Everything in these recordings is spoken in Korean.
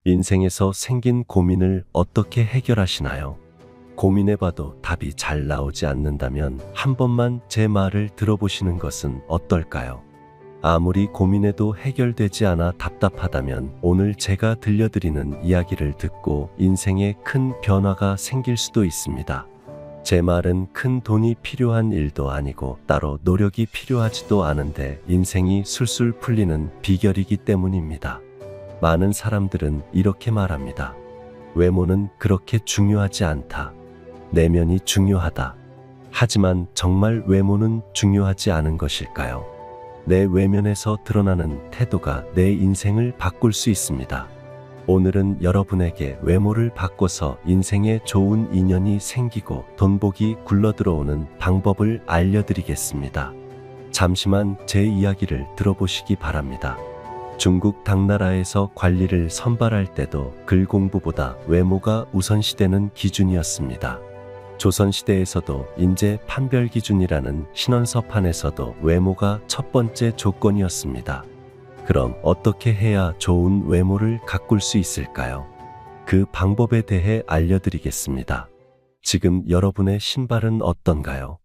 인생에서 생긴 고민을 어떻게 해결하시나요? 고민해봐도 답이 잘 나오지 않는다면 한 번만 제 말을 들어보시는 것은 어떨까요? 아무리 고민해도 해결되지 않아 답답하다면 오늘 제가 들려드리는 이야기를 듣고 인생에 큰 변화가 생길 수도 있습니다. 제 말은 큰 돈이 필요한 일도 아니고 따로 노력이 필요하지도 않은데 인생이 술술 풀리는 비결이기 때문입니다. 많은 사람들은 이렇게 말합니다. 외모는 그렇게 중요하지 않다. 내면이 중요하다. 하지만 정말 외모는 중요하지 않은 것일까요? 내 외면에서 드러나는 태도가 내 인생을 바꿀 수 있습니다. 오늘은 여러분에게 외모를 바꿔서 인생에 좋은 인연이 생기고 돈복이 굴러들어오는 방법을 알려드리겠습니다. 잠시만 제 이야기를 들어보시기 바랍니다. 중국 당나라에서 관리를 선발할 때도 글 공부보다 외모가 우선시되는 기준이었습니다. 조선시대에서도 인재 판별 기준이라는 신원서판에서도 외모가 첫 번째 조건이었습니다. 그럼 어떻게 해야 좋은 외모를 가꿀 수 있을까요? 그 방법에 대해 알려드리겠습니다. 지금 여러분의 신발은 어떤가요?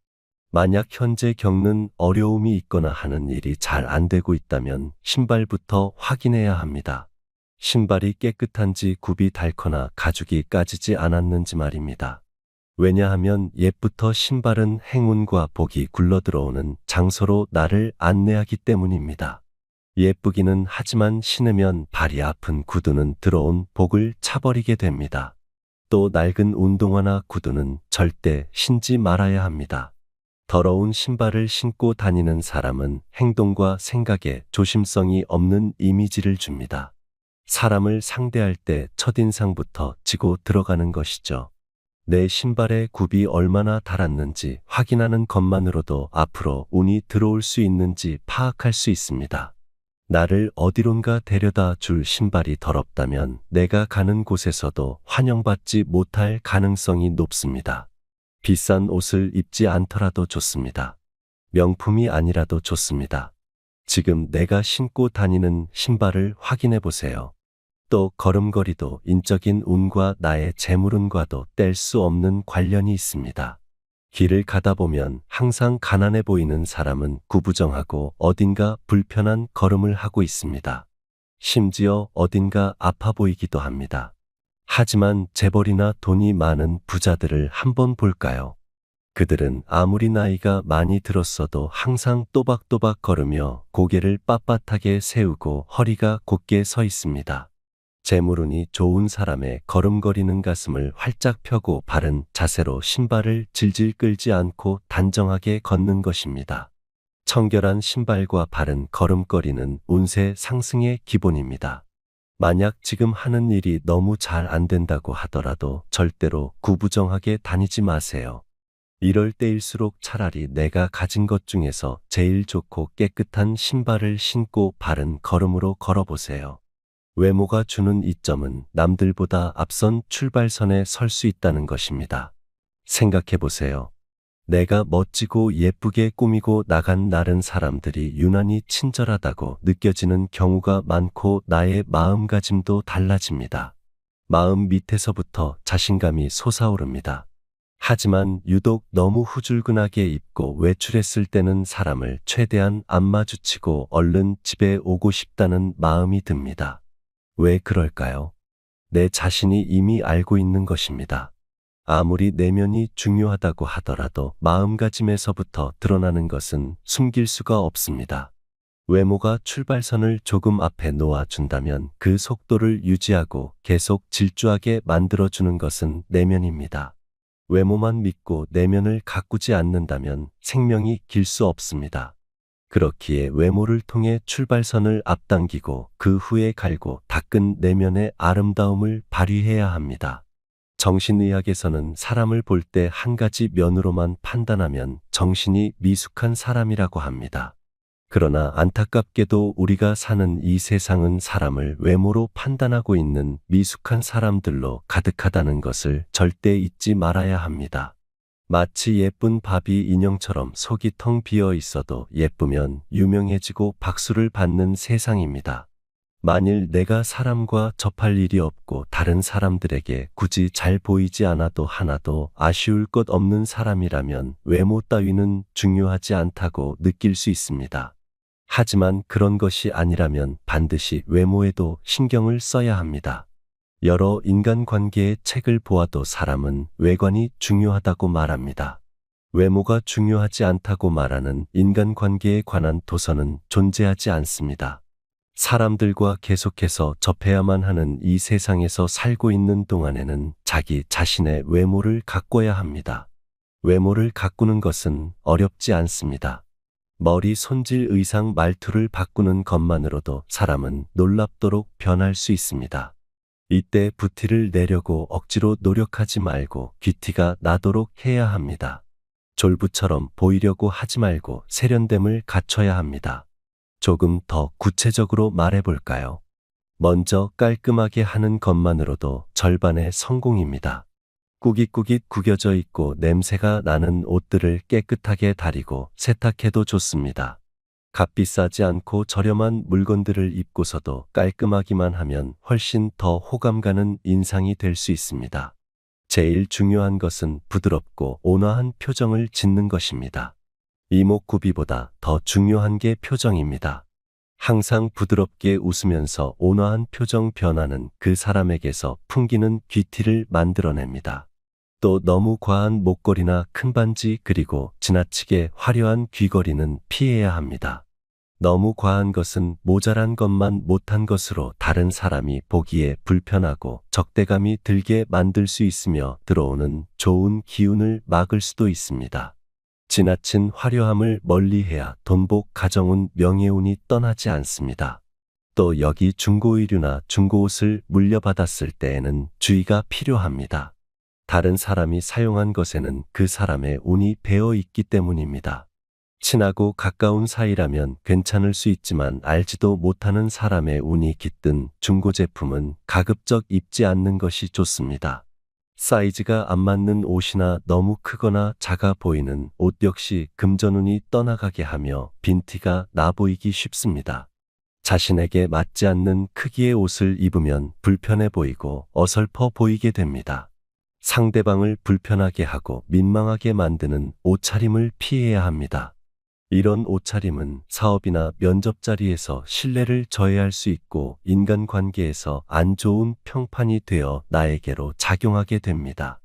만약 현재 겪는 어려움이 있거나 하는 일이 잘 안 되고 있다면 신발부터 확인해야 합니다. 신발이 깨끗한지 굽이 닳거나 가죽이 까지지 않았는지 말입니다. 왜냐하면 옛부터 신발은 행운과 복이 굴러들어오는 장소로 나를 안내하기 때문입니다. 예쁘기는 하지만 신으면 발이 아픈 구두는 들어온 복을 차버리게 됩니다. 또 낡은 운동화나 구두는 절대 신지 말아야 합니다. 더러운 신발을 신고 다니는 사람은 행동과 생각에 조심성이 없는 이미지를 줍니다. 사람을 상대할 때 첫인상부터 지고 들어가는 것이죠. 내 신발의 굽이 얼마나 닳았는지 확인하는 것만으로도 앞으로 운이 들어올 수 있는지 파악할 수 있습니다. 나를 어디론가 데려다 줄 신발이 더럽다면 내가 가는 곳에서도 환영받지 못할 가능성이 높습니다. 비싼 옷을 입지 않더라도 좋습니다. 명품이 아니라도 좋습니다. 지금 내가 신고 다니는 신발을 확인해 보세요. 또 걸음걸이도 인적인 운과 나의 재물운과도 뗄 수 없는 관련이 있습니다. 길을 가다 보면 항상 가난해 보이는 사람은 구부정하고 어딘가 불편한 걸음을 하고 있습니다. 심지어 어딘가 아파 보이기도 합니다. 하지만 재벌이나 돈이 많은 부자들을 한번 볼까요? 그들은 아무리 나이가 많이 들었어도 항상 또박또박 걸으며 고개를 빳빳하게 세우고 허리가 곧게 서 있습니다. 재물운이 좋은 사람의 걸음걸이는 가슴을 활짝 펴고 바른 자세로 신발을 질질 끌지 않고 단정하게 걷는 것입니다. 청결한 신발과 바른 걸음걸이는 운세 상승의 기본입니다. 만약 지금 하는 일이 너무 잘 안 된다고 하더라도 절대로 구부정하게 다니지 마세요. 이럴 때일수록 차라리 내가 가진 것 중에서 제일 좋고 깨끗한 신발을 신고 바른 걸음으로 걸어보세요. 외모가 주는 이점은 남들보다 앞선 출발선에 설 수 있다는 것입니다. 생각해 보세요. 내가 멋지고 예쁘게 꾸미고 나간 날은 사람들이 유난히 친절하다고 느껴지는 경우가 많고 나의 마음가짐도 달라집니다. 마음 밑에서부터 자신감이 솟아오릅니다. 하지만 유독 너무 후줄근하게 입고 외출했을 때는 사람을 최대한 안 마주치고 얼른 집에 오고 싶다는 마음이 듭니다. 왜 그럴까요? 내 자신이 이미 알고 있는 것입니다. 아무리 내면이 중요하다고 하더라도 마음가짐에서부터 드러나는 것은 숨길 수가 없습니다. 외모가 출발선을 조금 앞에 놓아준다면 그 속도를 유지하고 계속 질주하게 만들어주는 것은 내면입니다. 외모만 믿고 내면을 가꾸지 않는다면 생명이 길 수 없습니다. 그렇기에 외모를 통해 출발선을 앞당기고 그 후에 갈고 닦은 내면의 아름다움을 발휘해야 합니다. 정신의학에서는 사람을 볼 때 한 가지 면으로만 판단하면 정신이 미숙한 사람이라고 합니다. 그러나 안타깝게도 우리가 사는 이 세상은 사람을 외모로 판단하고 있는 미숙한 사람들로 가득하다는 것을 절대 잊지 말아야 합니다. 마치 예쁜 바비 인형처럼 속이 텅 비어 있어도 예쁘면 유명해지고 박수를 받는 세상입니다. 만일 내가 사람과 접할 일이 없고 다른 사람들에게 굳이 잘 보이지 않아도 하나도 아쉬울 것 없는 사람이라면 외모 따위는 중요하지 않다고 느낄 수 있습니다. 하지만 그런 것이 아니라면 반드시 외모에도 신경을 써야 합니다. 여러 인간관계의 책을 보아도 사람은 외관이 중요하다고 말합니다. 외모가 중요하지 않다고 말하는 인간관계에 관한 도서는 존재하지 않습니다. 사람들과 계속해서 접해야만 하는 이 세상에서 살고 있는 동안에는 자기 자신의 외모를 가꿔야 합니다. 외모를 가꾸는 것은 어렵지 않습니다. 머리, 손질, 의상, 말투를 바꾸는 것만으로도 사람은 놀랍도록 변할 수 있습니다. 이때 부티를 내려고 억지로 노력하지 말고 귀티가 나도록 해야 합니다. 졸부처럼 보이려고 하지 말고 세련됨을 갖춰야 합니다. 조금 더 구체적으로 말해볼까요? 먼저 깔끔하게 하는 것만으로도 절반의 성공입니다. 꾸깃꾸깃 구겨져 있고 냄새가 나는 옷들을 깨끗하게 다리고 세탁해도 좋습니다. 값비싸지 않고 저렴한 물건들을 입고서도 깔끔하기만 하면 훨씬 더 호감 가는 인상이 될 수 있습니다. 제일 중요한 것은 부드럽고 온화한 표정을 짓는 것입니다. 이목구비보다 더 중요한 게 표정입니다. 항상 부드럽게 웃으면서 온화한 표정 변화는 그 사람에게서 풍기는 귀티를 만들어냅니다. 또 너무 과한 목걸이나 큰 반지 그리고 지나치게 화려한 귀걸이는 피해야 합니다. 너무 과한 것은 모자란 것만 못한 것으로 다른 사람이 보기에 불편하고 적대감이 들게 만들 수 있으며 들어오는 좋은 기운을 막을 수도 있습니다. 지나친 화려함을 멀리해야 돈복, 가정운, 명예운이 떠나지 않습니다. 또 여기 중고의류나 중고옷을 물려받았을 때에는 주의가 필요합니다. 다른 사람이 사용한 것에는 그 사람의 운이 배어 있기 때문입니다. 친하고 가까운 사이라면 괜찮을 수 있지만 알지도 못하는 사람의 운이 깃든 중고 제품은 가급적 입지 않는 것이 좋습니다. 사이즈가 안 맞는 옷이나 너무 크거나 작아 보이는 옷 역시 금전운이 떠나가게 하며 빈티가 나 보이기 쉽습니다. 자신에게 맞지 않는 크기의 옷을 입으면 불편해 보이고 어설퍼 보이게 됩니다. 상대방을 불편하게 하고 민망하게 만드는 옷차림을 피해야 합니다. 이런 옷차림은 사업이나 면접 자리에서 신뢰를 저해할 수 있고 인간관계에서 안 좋은 평판이 되어 나에게로 작용하게 됩니다.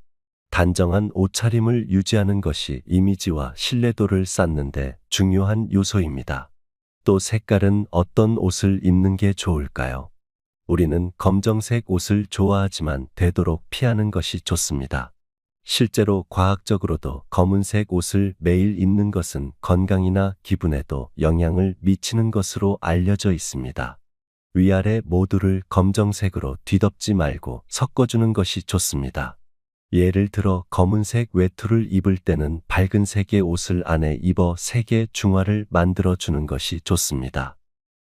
단정한 옷차림을 유지하는 것이 이미지와 신뢰도를 쌓는데 중요한 요소입니다. 또 색깔은 어떤 옷을 입는 게 좋을까요? 우리는 검정색 옷을 좋아하지만 되도록 피하는 것이 좋습니다. 실제로 과학적으로도 검은색 옷을 매일 입는 것은 건강이나 기분에도 영향을 미치는 것으로 알려져 있습니다. 위아래 모두를 검정색으로 뒤덮지 말고 섞어주는 것이 좋습니다. 예를 들어 검은색 외투를 입을 때는 밝은 색의 옷을 안에 입어 색의 중화를 만들어주는 것이 좋습니다.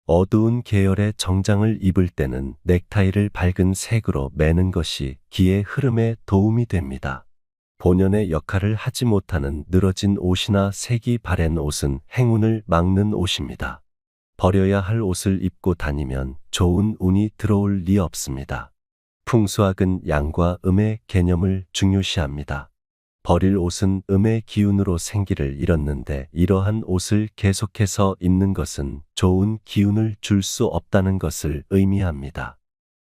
어두운 계열의 정장을 입을 때는 넥타이를 밝은 색으로 매는 것이 기의 흐름에 도움이 됩니다. 본연의 역할을 하지 못하는 늘어진 옷이나 색이 바랜 옷은 행운을 막는 옷입니다. 버려야 할 옷을 입고 다니면 좋은 운이 들어올 리 없습니다. 풍수학은 양과 음의 개념을 중요시합니다. 버릴 옷은 음의 기운으로 생기를 잃었는데 이러한 옷을 계속해서 입는 것은 좋은 기운을 줄 수 없다는 것을 의미합니다.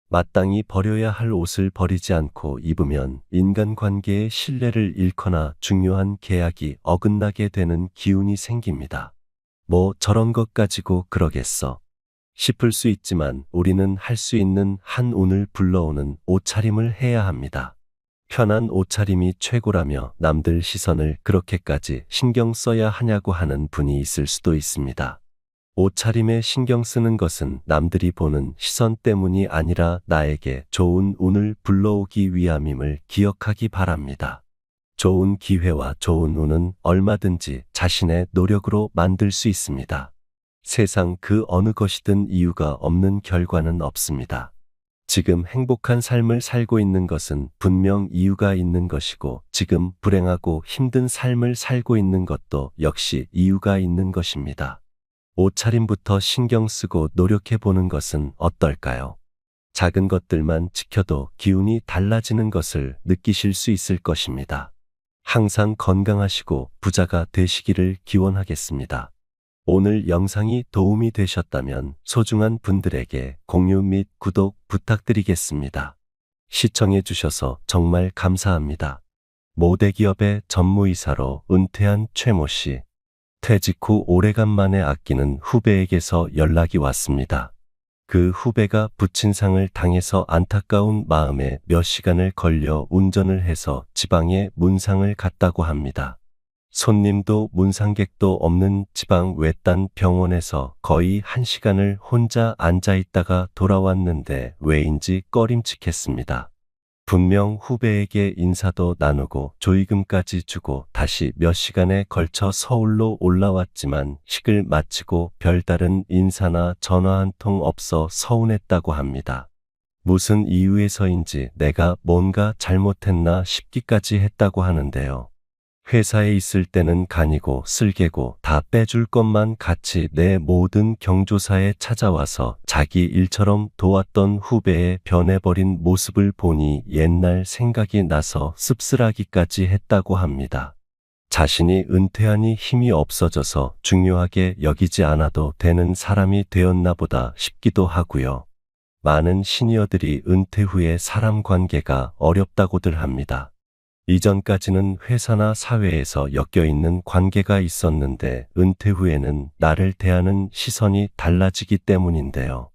마땅히 버려야 할 옷을 버리지 않고 입으면 인간관계의 신뢰를 잃거나 중요한 계약이 어긋나게 되는 기운이 생깁니다. 뭐 저런 것 가지고 그러겠어 싶을 수 있지만 우리는 할 수 있는 한 운을 불러오는 옷차림을 해야 합니다. 편한 옷차림이 최고라며 남들 시선을 그렇게까지 신경 써야 하냐고 하는 분이 있을 수도 있습니다. 옷차림에 신경 쓰는 것은 남들이 보는 시선 때문이 아니라 나에게 좋은 운을 불러오기 위함임을 기억하기 바랍니다. 좋은 기회와 좋은 운은 얼마든지 자신의 노력으로 만들 수 있습니다. 세상 그 어느 것이든 이유가 없는 결과는 없습니다. 지금 행복한 삶을 살고 있는 것은 분명 이유가 있는 것이고 지금 불행하고 힘든 삶을 살고 있는 것도 역시 이유가 있는 것입니다. 옷차림부터 신경 쓰고 노력해 보는 것은 어떨까요? 작은 것들만 지켜도 기운이 달라지는 것을 느끼실 수 있을 것입니다. 항상 건강하시고 부자가 되시기를 기원하겠습니다. 오늘 영상이 도움이 되셨다면 소중한 분들에게 공유 및 구독 부탁드리겠습니다. 시청해 주셔서 정말 감사합니다. 모대 기업의 전무이사로 은퇴한 최모 씨. 퇴직 후 오래간만에 아끼는 후배에게서 연락이 왔습니다. 그 후배가 부친상을 당해서 안타까운 마음에 몇 시간을 걸려 운전을 해서 지방에 문상을 갔다고 합니다. 손님도 문상객도 없는 지방 외딴 병원에서 거의 1시간을 혼자 앉아 있다가 돌아왔는데 왜인지 꺼림칙했습니다. 분명 후배에게 인사도 나누고 조의금까지 주고 다시 몇 시간에 걸쳐 서울로 올라왔지만 식을 마치고 별다른 인사나 전화 한 통 없어 서운했다고 합니다. 무슨 이유에서인지 내가 뭔가 잘못했나 싶기까지 했다고 하는데요. 회사에 있을 때는 간이고 쓸개고 다 빼줄 것만 같이 내 모든 경조사에 찾아와서 자기 일처럼 도왔던 후배의 변해버린 모습을 보니 옛날 생각이 나서 씁쓸하기까지 했다고 합니다. 자신이 은퇴하니 힘이 없어져서 중요하게 여기지 않아도 되는 사람이 되었나 보다 싶기도 하고요. 많은 시니어들이 은퇴 후에 사람 관계가 어렵다고들 합니다. 이전까지는 회사나 사회에서 엮여있는 관계가 있었는데 은퇴 후에는 나를 대하는 시선이 달라지기 때문인데요.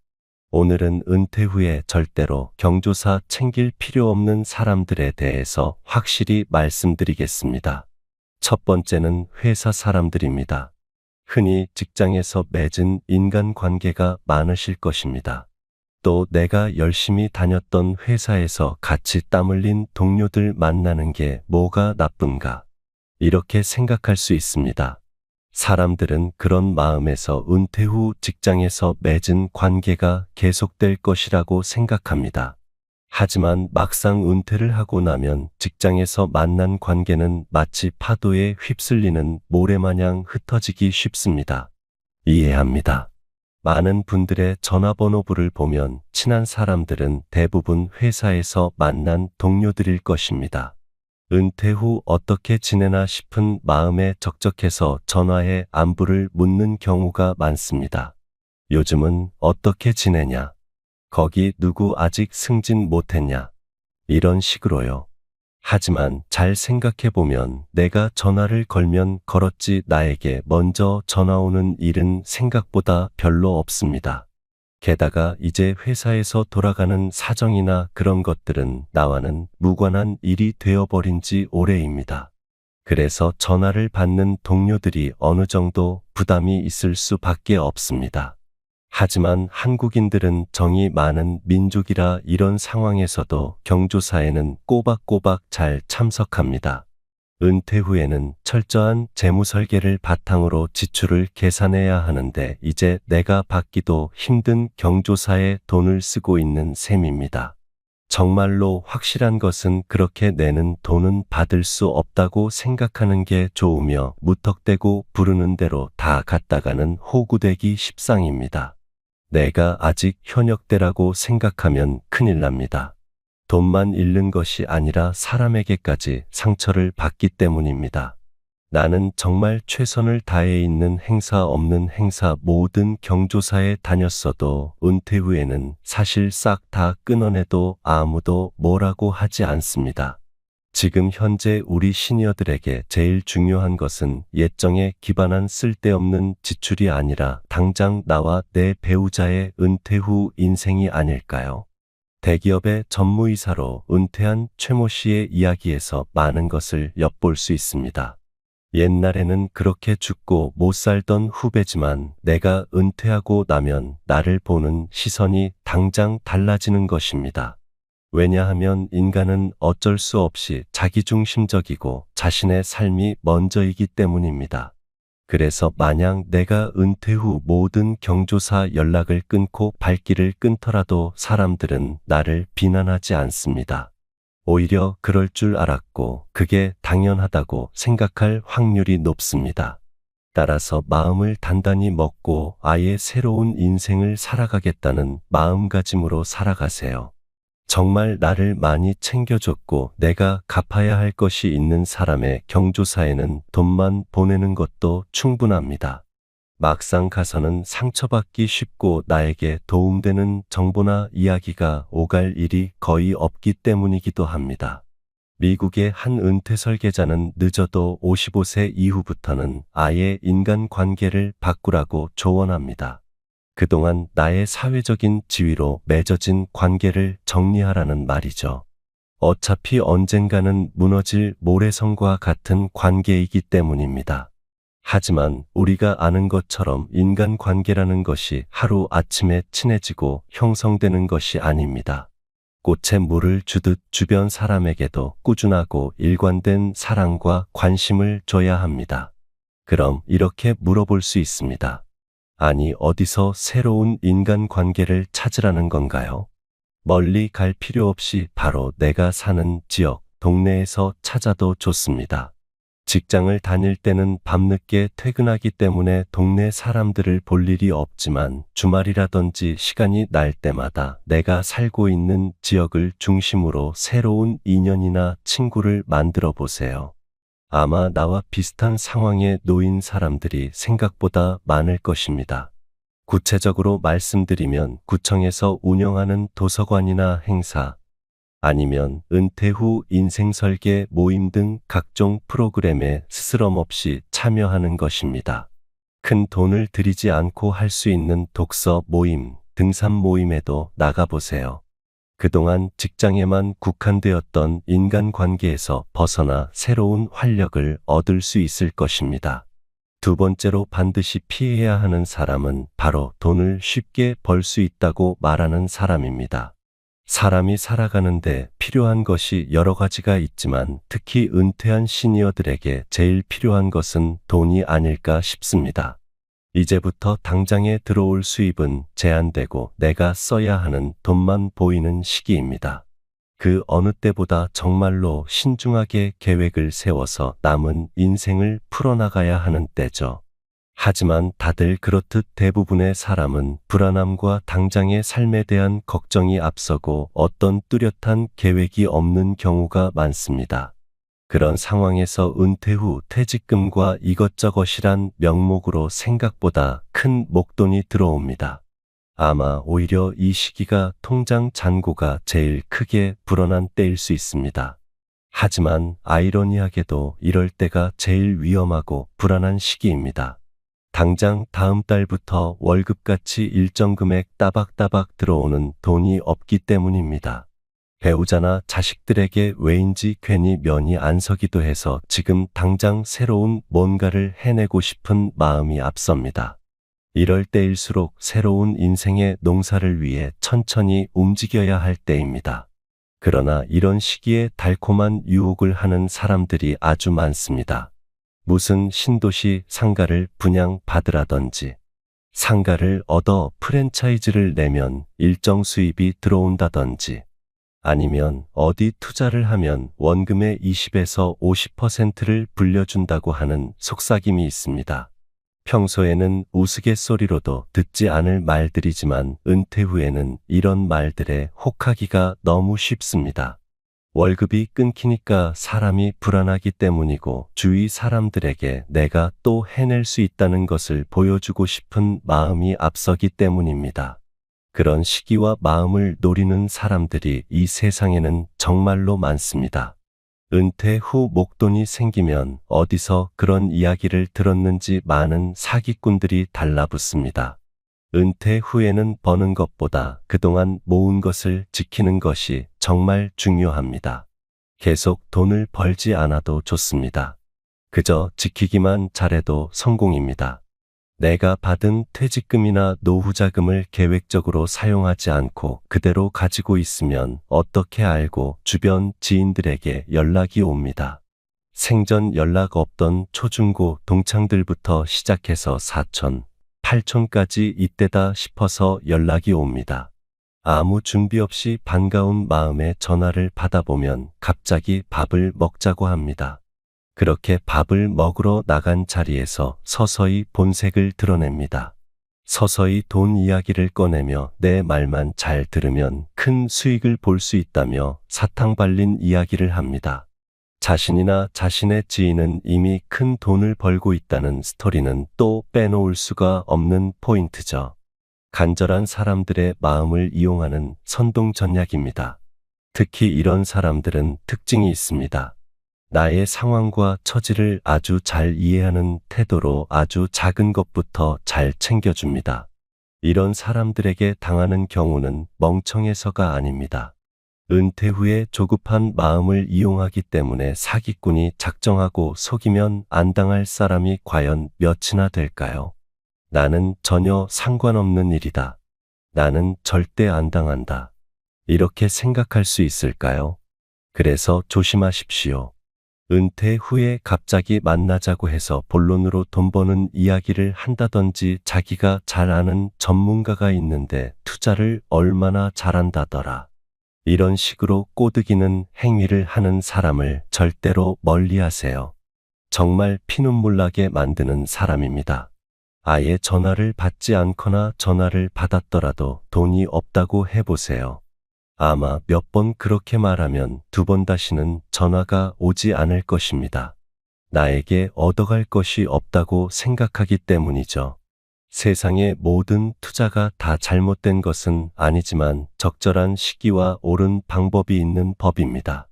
오늘은 은퇴 후에 절대로 경조사 챙길 필요 없는 사람들에 대해서 확실히 말씀드리겠습니다. 첫 번째는 회사 사람들입니다. 흔히 직장에서 맺은 인간관계가 많으실 것입니다. 또 내가 열심히 다녔던 회사에서 같이 땀 흘린 동료들 만나는 게 뭐가 나쁜가? 이렇게 생각할 수 있습니다. 사람들은 그런 마음에서 은퇴 후 직장에서 맺은 관계가 계속될 것이라고 생각합니다. 하지만 막상 은퇴를 하고 나면 직장에서 만난 관계는 마치 파도에 휩쓸리는 모래마냥 흩어지기 쉽습니다. 이해합니다. 많은 분들의 전화번호부를 보면 친한 사람들은 대부분 회사에서 만난 동료들일 것입니다. 은퇴 후 어떻게 지내나 싶은 마음에 적적해서 전화해 안부를 묻는 경우가 많습니다. 요즘은 어떻게 지내냐? 거기 누구 아직 승진 못했냐? 이런 식으로요. 하지만 잘 생각해보면 내가 전화를 걸면 걸었지 나에게 먼저 전화 오는 일은 생각보다 별로 없습니다. 게다가 이제 회사에서 돌아가는 사정이나 그런 것들은 나와는 무관한 일이 되어버린 지 오래입니다. 그래서 전화를 받는 동료들이 어느 정도 부담이 있을 수밖에 없습니다. 하지만 한국인들은 정이 많은 민족이라 이런 상황에서도 경조사에는 꼬박꼬박 잘 참석합니다. 은퇴 후에는 철저한 재무 설계를 바탕으로 지출을 계산해야 하는데 이제 내가 받기도 힘든 경조사에 돈을 쓰고 있는 셈입니다. 정말로 확실한 것은 그렇게 내는 돈은 받을 수 없다고 생각하는 게 좋으며 무턱대고 부르는 대로 다 갔다가는 호구되기 십상입니다. 내가 아직 현역대라고 생각하면 큰일 납니다. 돈만 잃는 것이 아니라 사람에게까지 상처를 받기 때문입니다. 나는 정말 최선을 다해 있는 행사 없는 행사 모든 경조사에 다녔어도 은퇴 후에는 사실 싹 다 끊어내도 아무도 뭐라고 하지 않습니다. 지금 현재 우리 시니어들에게 제일 중요한 것은 예정에 기반한 쓸데없는 지출이 아니라 당장 나와 내 배우자의 은퇴 후 인생이 아닐까요? 대기업의 전무이사로 은퇴한 최모 씨의 이야기에서 많은 것을 엿볼 수 있습니다. 옛날에는 그렇게 죽고 못 살던 후배지만 내가 은퇴하고 나면 나를 보는 시선이 당장 달라지는 것입니다. 왜냐하면 인간은 어쩔 수 없이 자기중심적이고 자신의 삶이 먼저이기 때문입니다. 그래서 만약 내가 은퇴 후 모든 경조사 연락을 끊고 발길을 끊더라도 사람들은 나를 비난하지 않습니다. 오히려 그럴 줄 알았고 그게 당연하다고 생각할 확률이 높습니다. 따라서 마음을 단단히 먹고 아예 새로운 인생을 살아가겠다는 마음가짐으로 살아가세요. 정말 나를 많이 챙겨줬고 내가 갚아야 할 것이 있는 사람의 경조사에는 돈만 보내는 것도 충분합니다. 막상 가서는 상처받기 쉽고 나에게 도움되는 정보나 이야기가 오갈 일이 거의 없기 때문이기도 합니다. 미국의 한 은퇴 설계자는 늦어도 55세 이후부터는 아예 인간관계를 바꾸라고 조언합니다. 그동안 나의 사회적인 지위로 맺어진 관계를 정리하라는 말이죠. 어차피 언젠가는 무너질 모래성과 같은 관계이기 때문입니다. 하지만 우리가 아는 것처럼 인간관계라는 것이 하루아침에 친해지고 형성되는 것이 아닙니다. 꽃에 물을 주듯 주변 사람에게도 꾸준하고 일관된 사랑과 관심을 줘야 합니다. 그럼 이렇게 물어볼 수 있습니다. 아니, 어디서 새로운 인간관계를 찾으라는 건가요? 멀리 갈 필요 없이 바로 내가 사는 지역, 동네에서 찾아도 좋습니다. 직장을 다닐 때는 밤늦게 퇴근하기 때문에 동네 사람들을 볼 일이 없지만 주말이라든지 시간이 날 때마다 내가 살고 있는 지역을 중심으로 새로운 인연이나 친구를 만들어 보세요. 아마 나와 비슷한 상황에 놓인 사람들이 생각보다 많을 것입니다. 구체적으로 말씀드리면 구청에서 운영하는 도서관이나 행사, 아니면 은퇴 후 인생 설계 모임 등 각종 프로그램에 스스럼 없이 참여하는 것입니다. 큰 돈을 들이지 않고 할 수 있는 독서 모임, 등산 모임에도 나가보세요. 그동안 직장에만 국한되었던 인간관계에서 벗어나 새로운 활력을 얻을 수 있을 것입니다. 두 번째로 반드시 피해야 하는 사람은 바로 돈을 쉽게 벌 수 있다고 말하는 사람입니다. 사람이 살아가는데 필요한 것이 여러 가지가 있지만 특히 은퇴한 시니어들에게 제일 필요한 것은 돈이 아닐까 싶습니다. 이제부터 당장에 들어올 수입은 제한되고 내가 써야 하는 돈만 보이는 시기입니다. 그 어느 때보다 정말로 신중하게 계획을 세워서 남은 인생을 풀어나가야 하는 때죠. 하지만 다들 그렇듯 대부분의 사람은 불안함과 당장의 삶에 대한 걱정이 앞서고 어떤 뚜렷한 계획이 없는 경우가 많습니다. 그런 상황에서 은퇴 후 퇴직금과 이것저것이란 명목으로 생각보다 큰 목돈이 들어옵니다. 아마 오히려 이 시기가 통장 잔고가 제일 크게 불어난 때일 수 있습니다. 하지만 아이러니하게도 이럴 때가 제일 위험하고 불안한 시기입니다. 당장 다음 달부터 월급같이 일정 금액 따박따박 들어오는 돈이 없기 때문입니다. 배우자나 자식들에게 왜인지 괜히 면이 안 서기도 해서 지금 당장 새로운 뭔가를 해내고 싶은 마음이 앞섭니다. 이럴 때일수록 새로운 인생의 농사를 위해 천천히 움직여야 할 때입니다. 그러나 이런 시기에 달콤한 유혹을 하는 사람들이 아주 많습니다. 무슨 신도시 상가를 분양받으라든지, 상가를 얻어 프랜차이즈를 내면 일정 수입이 들어온다든지, 아니면 어디 투자를 하면 원금의 20에서 50%를 불려준다고 하는 속삭임이 있습니다. 평소에는 우스갯소리로도 듣지 않을 말들이지만 은퇴 후에는 이런 말들에 혹하기가 너무 쉽습니다. 월급이 끊기니까 사람이 불안하기 때문이고 주위 사람들에게 내가 또 해낼 수 있다는 것을 보여주고 싶은 마음이 앞서기 때문입니다. 그런 시기와 마음을 노리는 사람들이 이 세상에는 정말로 많습니다. 은퇴 후 목돈이 생기면 어디서 그런 이야기를 들었는지 많은 사기꾼들이 달라붙습니다. 은퇴 후에는 버는 것보다 그동안 모은 것을 지키는 것이 정말 중요합니다. 계속 돈을 벌지 않아도 좋습니다. 그저 지키기만 잘해도 성공입니다. 내가 받은 퇴직금이나 노후자금을 계획적으로 사용하지 않고 그대로 가지고 있으면 어떻게 알고 주변 지인들에게 연락이 옵니다. 생전 연락 없던 초중고 동창들부터 시작해서 사촌, 팔촌까지 이때다 싶어서 연락이 옵니다. 아무 준비 없이 반가운 마음에 전화를 받아보면 갑자기 밥을 먹자고 합니다. 그렇게 밥을 먹으러 나간 자리에서 서서히 본색을 드러냅니다. 서서히 돈 이야기를 꺼내며 내 말만 잘 들으면 큰 수익을 볼 수 있다며 사탕 발린 이야기를 합니다. 자신이나 자신의 지인은 이미 큰 돈을 벌고 있다는 스토리는 또 빼놓을 수가 없는 포인트죠. 간절한 사람들의 마음을 이용하는 선동 전략입니다. 특히 이런 사람들은 특징이 있습니다. 나의 상황과 처지를 아주 잘 이해하는 태도로 아주 작은 것부터 잘 챙겨줍니다. 이런 사람들에게 당하는 경우는 멍청해서가 아닙니다. 은퇴 후에 조급한 마음을 이용하기 때문에 사기꾼이 작정하고 속이면 안 당할 사람이 과연 몇이나 될까요? 나는 전혀 상관없는 일이다. 나는 절대 안 당한다. 이렇게 생각할 수 있을까요? 그래서 조심하십시오. 은퇴 후에 갑자기 만나자고 해서 본론으로 돈 버는 이야기를 한다든지 자기가 잘 아는 전문가가 있는데 투자를 얼마나 잘한다더라. 이런 식으로 꼬드기는 행위를 하는 사람을 절대로 멀리하세요. 정말 피눈물 나게 만드는 사람입니다. 아예 전화를 받지 않거나 전화를 받았더라도 돈이 없다고 해보세요. 아마 몇 번 그렇게 말하면 두 번 다시는 전화가 오지 않을 것입니다. 나에게 얻어갈 것이 없다고 생각하기 때문이죠. 세상의 모든 투자가 다 잘못된 것은 아니지만 적절한 시기와 옳은 방법이 있는 법입니다.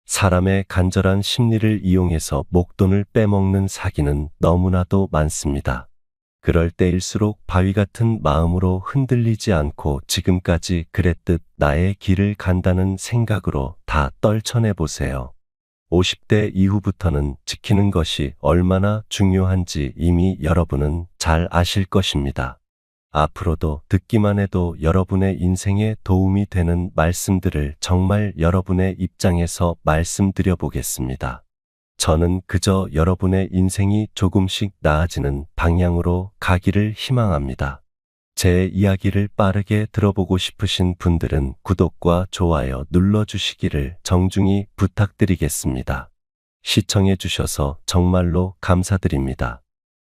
사람의 간절한 심리를 이용해서 목돈을 빼먹는 사기는 너무나도 많습니다. 그럴 때일수록 바위 같은 마음으로 흔들리지 않고 지금까지 그랬듯 나의 길을 간다는 생각으로 다 떨쳐내보세요. 50대 이후부터는 지키는 것이 얼마나 중요한지 이미 여러분은 잘 아실 것입니다. 앞으로도 듣기만 해도 여러분의 인생에 도움이 되는 말씀들을 정말 여러분의 입장에서 말씀드려 보겠습니다. 저는 그저 여러분의 인생이 조금씩 나아지는 방향으로 가기를 희망합니다. 제 이야기를 빠르게 들어보고 싶으신 분들은 구독과 좋아요 눌러주시기를 정중히 부탁드리겠습니다. 시청해 주셔서 정말로 감사드립니다.